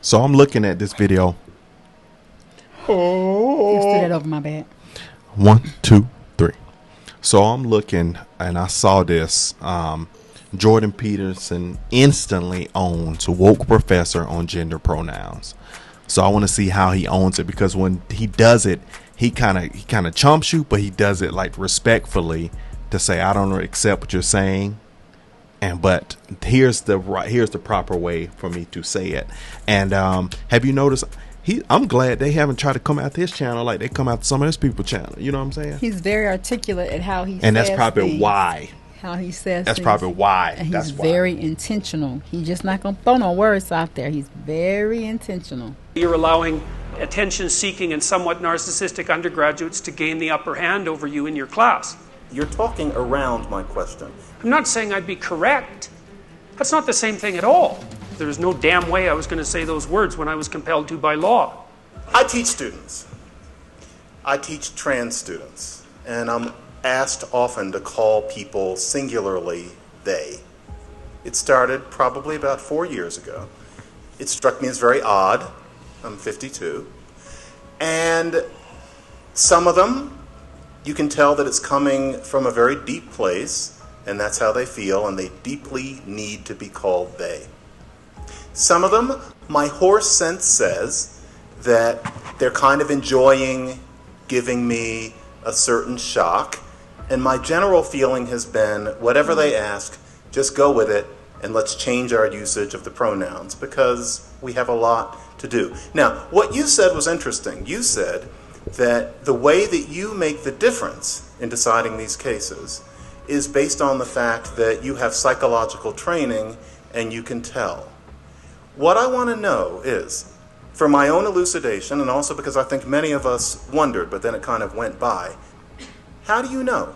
So I'm looking at this video. Just threw that over my bed. 1, 2, 3. So I'm looking, and I saw this. Jordan Peterson instantly owns woke professor on gender pronouns. So I want to see how he owns it, because when he does it, he kind of chumps you, but he does it like respectfully to say, I don't accept what you're saying. But here's the proper way for me to say it. And have you noticed? I'm glad they haven't tried to come out his channel like they come out some of his people's channel. You know what I'm saying? He's very articulate at how he says and that's probably why. How he says that's things. Probably why. And that's he's why. very intentional. He's just not going to throw no words out there. He's very intentional. You're allowing attention-seeking and somewhat narcissistic undergraduates to gain the upper hand over you in your class. You're talking around my question. I'm not saying I'd be correct. That's not the same thing at all. There's no damn way I was going to say those words when I was compelled to by law. I teach students. I teach trans students. And I'm asked often to call people singularly they. It started probably about 4 years ago. It struck me as very odd. I'm 52. And some of them, you can tell that it's coming from a very deep place, and that's how they feel, and they deeply need to be called they. Some of them, my horse sense says that they're kind of enjoying giving me a certain shock, and my general feeling has been, whatever they ask, just go with it, and let's change our usage of the pronouns, because we have a lot to do. Now, what you said was interesting. You said that the way that you make the difference in deciding these cases is based on the fact that you have psychological training and you can tell. What I want to know is, for my own elucidation, and also because I think many of us wondered, but then it kind of went by, how do you know?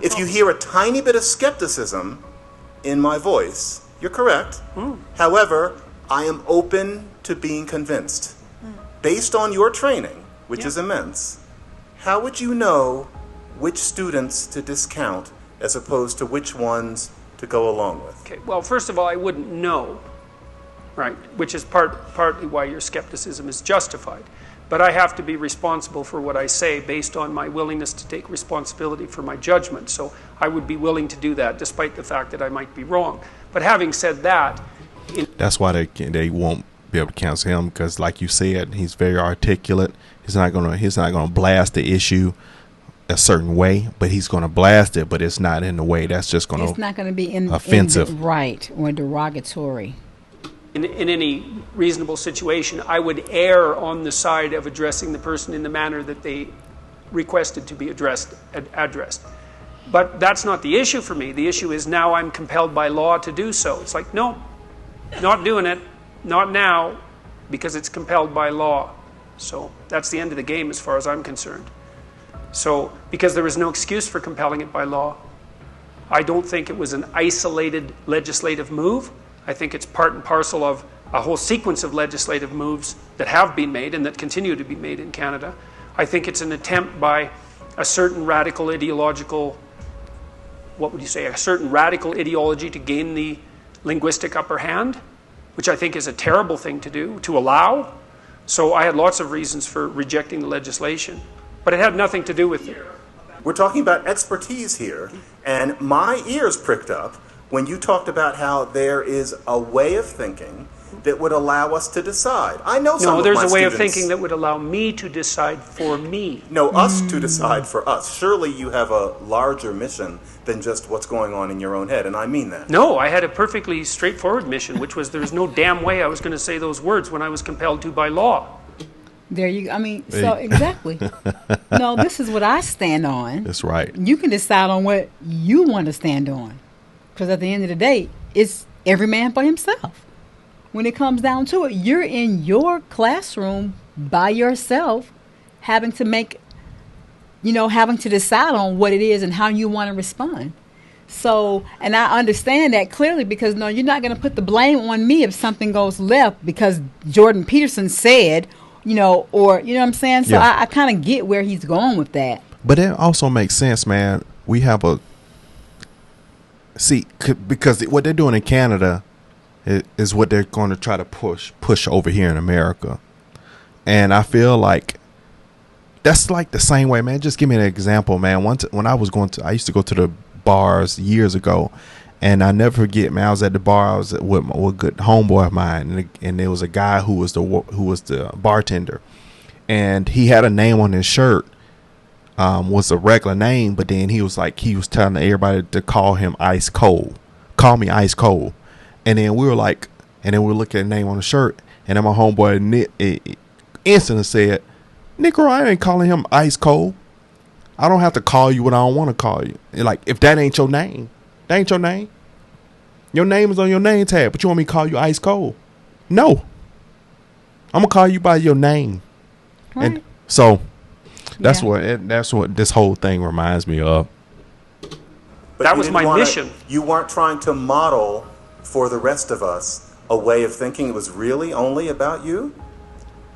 If you hear a tiny bit of skepticism in my voice, you're correct. However, I am open to being convinced. Based on your training, which is immense, how would you know which students to discount as opposed to which ones to go along with? Okay, well, first of all, I wouldn't know, right, which is partly why your skepticism is justified. But I have to be responsible for what I say based on my willingness to take responsibility for my judgment. So I would be willing to do that, despite the fact that I might be wrong. But having said that... That's why they won't be able to counsel him, because like you said, he's very articulate. He's not gonna blast the issue a certain way, but he's gonna blast it, but it's not in the way that's just gonna... It's not gonna be offensive. Right, or derogatory. In any reasonable situation, I would err on the side of addressing the person in the manner that they requested to be addressed. But that's not the issue for me. The issue is now I'm compelled by law to do so. It's like, no, not doing it, not now, because it's compelled by law. So that's the end of the game as far as I'm concerned. So, because there was no excuse for compelling it by law, I don't think it was an isolated legislative move. I think it's part and parcel of a whole sequence of legislative moves that have been made and that continue to be made in Canada. I think it's an attempt by a certain radical ideological, a certain radical ideology to gain the linguistic upper hand, which I think is a terrible thing to do, to allow. So I had lots of reasons for rejecting the legislation, but it had nothing to do with it. We're talking about expertise here, and my ears pricked up when you talked about how there is a way of thinking that would allow us to decide. I know some of my students... No, there's a way of students, thinking that would allow me to decide for me. No, us to decide for us. Surely you have a larger mission than just what's going on in your own head, and I mean that. No, I had a perfectly straightforward mission, which was there's no damn way I was going to say those words when I was compelled to by law. There you go. I mean, so exactly. No, this is what I stand on. That's right. You can decide on what you want to stand on. Because at the end of the day, it's every man for himself. When it comes down to it, you're in your classroom by yourself, having to decide on what it is and how you want to respond. So, and I understand that clearly, because no, you're not going to put the blame on me if something goes left because Jordan Peterson said, or, you know what I'm saying? So yeah. I kind of get where he's going with that. But it also makes sense, man. We have because what they're doing in Canada is what they're going to try to push over here in America. And I feel like that's like the same way, man. Just give me an example, man. Once when I used to go to the bars years ago, and I never forget, man. I was at the bar. I was with a good homeboy of mine, and there was a guy who was the bartender, and he had a name on his shirt, was a regular name, but then he was telling everybody to call him Ice Cold, call me Ice Cold, and then we were looking at the name on the shirt, and then my homeboy instantly said, "Negro, I ain't calling him Ice Cold. I don't have to call you what I don't want to call you. And like, if that ain't your name, that ain't your name. Your name is on your name tag, but you want me to call you Ice Cold? No. I'm gonna call you by your name." Right. And so that's what this whole thing reminds me of. But that was my mission. You weren't trying to model for the rest of us a way of thinking it was really only about you?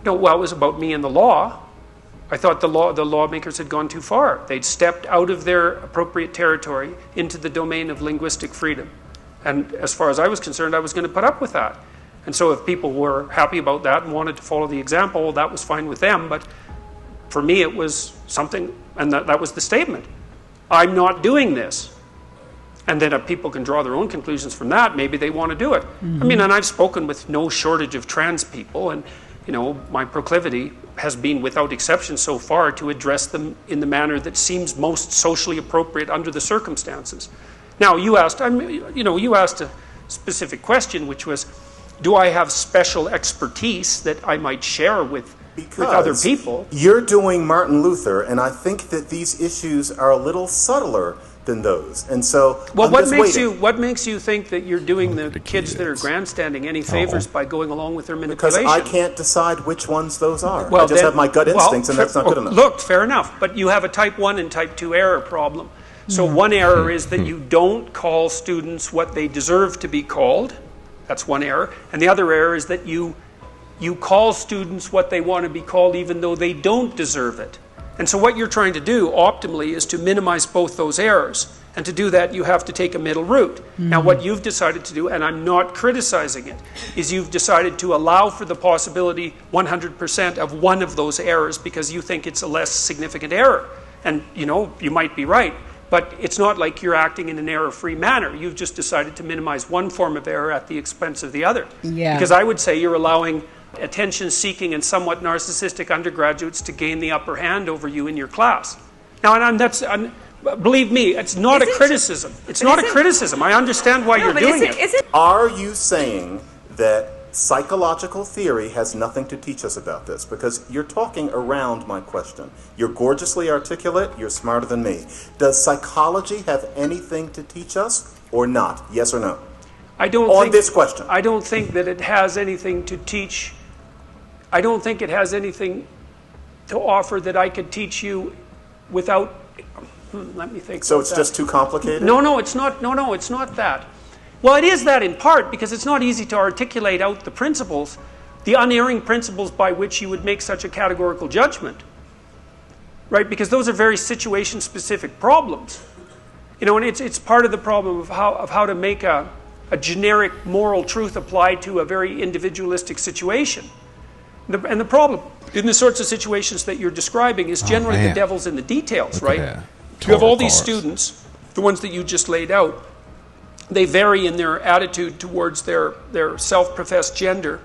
No, well, it was about me and the law. I thought the lawmakers had gone too far. They'd stepped out of their appropriate territory into the domain of linguistic freedom. And as far as I was concerned, I was going to put up with that. And so if people were happy about that and wanted to follow the example, well, that was fine with them. But for me, it was something, and that was the statement. I'm not doing this. And then if people can draw their own conclusions from that, maybe they want to do it. Mm-hmm. I mean, and I've spoken with no shortage of trans people, and my proclivity has been, without exception so far, to address them in the manner that seems most socially appropriate under the circumstances. Now, you asked a specific question, which was, do I have special expertise that I might share with other people? You're doing Martin Luther, and I think that these issues are a little subtler than those. And so, well, what makes you think that you're doing the kids that are grandstanding any favors by going along with their manipulation? Because I can't decide which ones those are. Well, I just have my gut instincts, and that's not good enough. Look, fair enough, but you have a type 1 and type 2 error problem. So one error is that you don't call students what they deserve to be called. That's one error. And the other error is that you call students what they want to be called even though they don't deserve it. And so what you're trying to do optimally is to minimize both those errors. And to do that, you have to take a middle route. Mm-hmm. Now, what you've decided to do, and I'm not criticizing it, is you've decided to allow for the possibility 100% of one of those errors because you think it's a less significant error. And, you might be right. But it's not like you're acting in an error-free manner. You've just decided to minimize one form of error at the expense of the other. Yeah. Because I would say you're allowing attention-seeking and somewhat narcissistic undergraduates to gain the upper hand over you in your class. Now, believe me, it's not a criticism. It's not a criticism. I understand why you're doing it. Are you saying that psychological theory has nothing to teach us about this? Because you're talking around my question. You're gorgeously articulate. You're smarter than me. Does psychology have anything to teach us or not? Yes or no? This question. I don't think that it has anything to teach. I don't think it has anything to offer that I could teach you without. Let me think. So it's just too complicated? No, it's not. No, it's not that. Well, it is that in part because it's not easy to articulate out the principles, the unerring principles by which you would make such a categorical judgment, right? Because those are very situation-specific problems, and it's part of the problem of how to make a generic moral truth apply to a very individualistic situation. And the problem in the sorts of situations that you're describing is generally the devil's in the details, right? You have all these students, the ones that you just laid out. They vary in their attitude towards their self-professed gender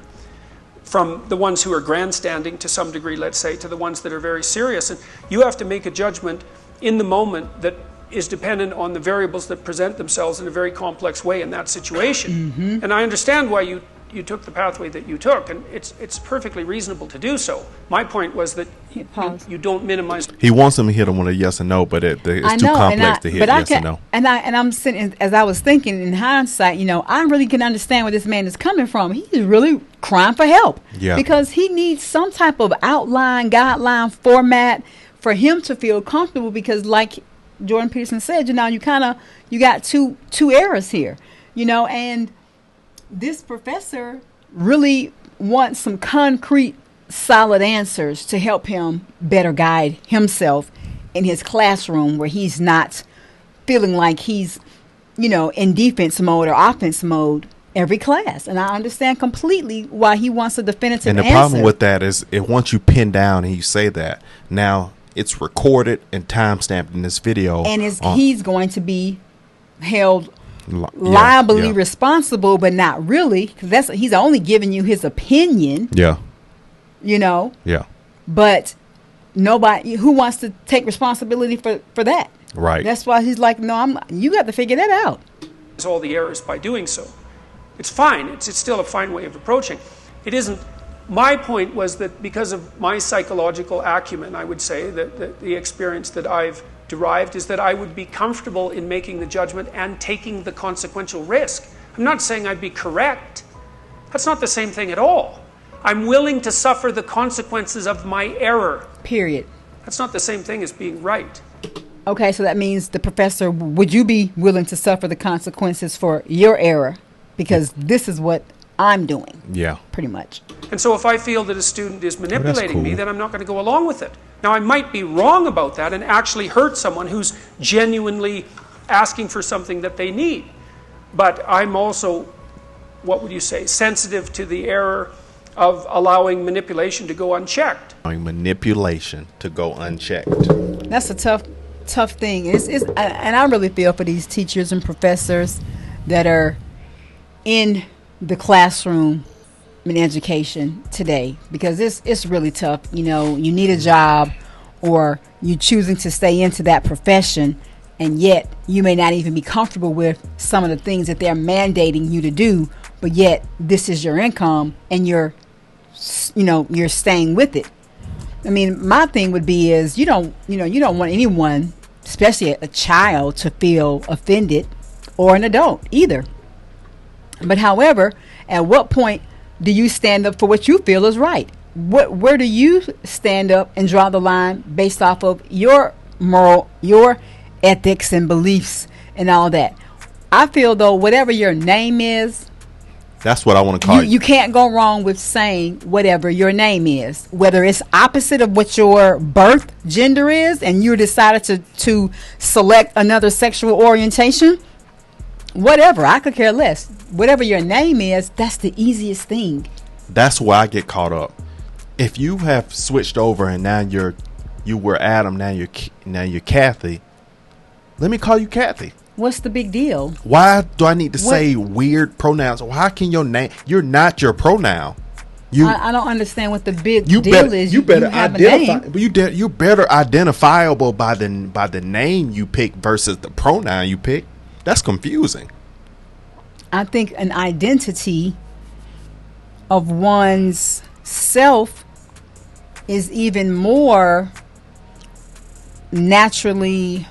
from the ones who are grandstanding to some degree, let's say, to the ones that are very serious. And you have to make a judgment in the moment that is dependent on the variables that present themselves in a very complex way in that situation. Mm-hmm. And I understand why you took the pathway that you took, and it's perfectly reasonable to do so. My point was that you don't minimize. He wants him to hit him with a yes or no, but it's too complex to hit yes or no. And I'm sitting, as I was thinking in hindsight, I really can understand where this man is coming from. He's really crying for help. Yeah. Because he needs some type of outline, guideline, format for him to feel comfortable, because like Jordan Peterson said, you got two errors here, and this professor really wants some concrete, solid answers to help him better guide himself in his classroom, where he's not feeling like he's, in defense mode or offense mode every class. And I understand completely why he wants a definitive And the answer. problem with that is, once you pin down and you say that, now it's recorded and time stamped in this video, and he's going to be held yeah, liably yeah. responsible, but not really, because he's only giving you his opinion. Yeah, Yeah. But nobody who wants to take responsibility for that. right. That's why he's like, no, you got to figure that out. All the errors by doing so. It's fine. It's still a fine way of approaching. It isn't. My point was that because of my psychological acumen, I would say that the experience that I've derived is that I would be comfortable in making the judgment and taking the consequential risk. I'm not saying I'd be correct. That's not the same thing at all. I'm willing to suffer the consequences of my error. Period. That's not the same thing as being right. Okay, so that means the professor, would you be willing to suffer the consequences for your error? Because this is what I'm doing. Yeah. Pretty much. And so if I feel that a student is manipulating me, cool. then I'm not going to go along with it. Now, I might be wrong about that and actually hurt someone who's genuinely asking for something that they need. But I'm also, what would you say, sensitive to the error of allowing manipulation to go unchecked. Manipulation to go unchecked. That's a tough thing. And I really feel for these teachers and professors that are in the classroom in education today, because it's really tough. You need a job, or you choosing to stay into that profession, and yet you may not even be comfortable with some of the things that they're mandating you to do, but yet this is your income and you're staying with it. I mean, my thing would be is you don't want anyone, especially a child, to feel offended, or an adult either. But however, at what point do you stand up for what you feel is right? Where do you stand up and draw the line based off of your moral, your ethics and beliefs and all that? I feel though, whatever your name is, that's what I want to call you can't go wrong with saying whatever your name is, whether it's opposite of what your birth gender is and you decided to select another sexual orientation. Whatever, I could care less. Whatever your name is, that's the easiest thing. That's where I get caught up. If you have switched over and now you were Adam, now you're Kathy, let me call you Kathy. What's the big deal? Why do I need to say weird pronouns? How can your name? You're not your pronoun. I don't understand what the big deal is. You better have identify. a name. You're better identifiable by the name you pick versus the pronoun you pick. That's confusing. I think an identity of one's self is even more naturally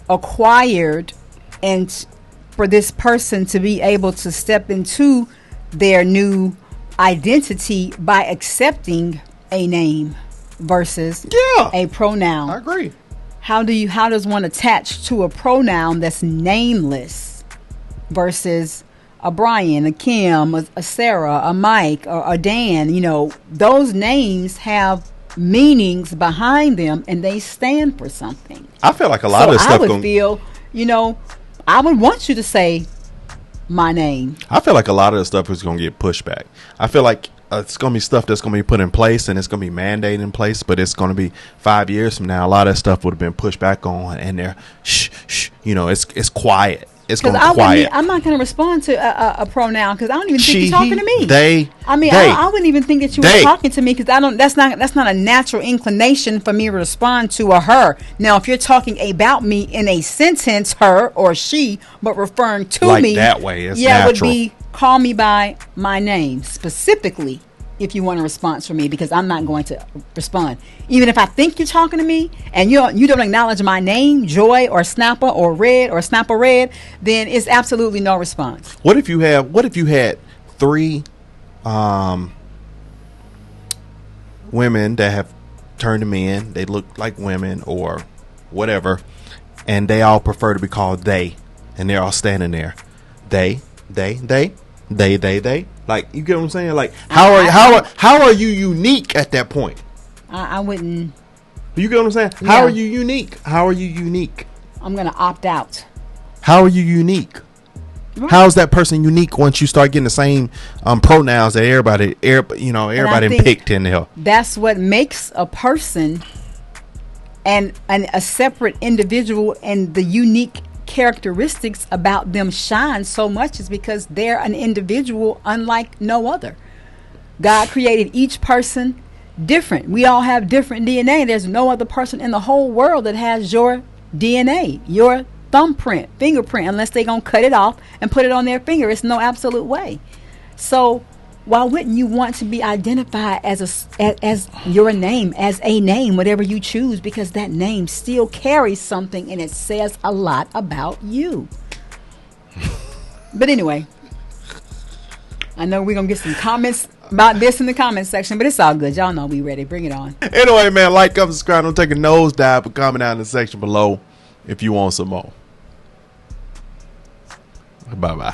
acquired, and for this person to be able to step into their new identity by accepting a name versus a pronoun. I agree. How does one attach to a pronoun that's nameless versus a Brian, a Kim, a Sarah, a Mike, or a Dan? Those names have meanings behind them and they stand for something. I feel like a lot of stuff. I would want you to say my name. I feel like a lot of the stuff is going to get pushed back. I feel like it's going to be stuff that's going to be put in place and it's going to be mandated in place, but it's going to be 5 years from now. A lot of that stuff would have been pushed back on, and they're shh. It's quiet. It's going to be quiet. I'm not going to respond to a pronoun because I don't even think you're talking to me. They. I wouldn't even think that you were talking to me because that's not a natural inclination for me to respond to a her. Now, if you're talking about me in a sentence, her or she, but referring to like me that way, it's natural. It would be call me by my name specifically if you want a response from me, because I'm not going to respond. Even if I think you're talking to me and you don't acknowledge my name, Joy or Snapper or Red or Snapper Red, then it's absolutely no response. What if you had 3 women that have turned to men, they look like women or whatever, and they all prefer to be called they, and they're all standing there. They. Like, you get what I'm saying? Like, how are you unique at that point? I wouldn't. You get what I'm saying? Yeah. How are you unique? I'm going to opt out. How are you unique? Right. How's that person unique once you start getting the same pronouns that everybody think picked in there? That's what makes a person and a separate individual, and the unique characteristics about them shine so much is because they're an individual unlike no other. God created each person different. We all have different DNA. There's no other person in the whole world that has your DNA, your thumbprint, fingerprint, unless they're going to cut it off and put it on their finger. It's no absolute way. So why wouldn't you want to be identified as your name, as a name, whatever you choose, because that name still carries something and it says a lot about you. But anyway, I know we're going to get some comments about this in the comments section, but it's all good. Y'all know we ready. Bring it on. Anyway, man, like, comment, subscribe. Don't take a nosedive, but comment down in the section below if you want some more. Bye-bye.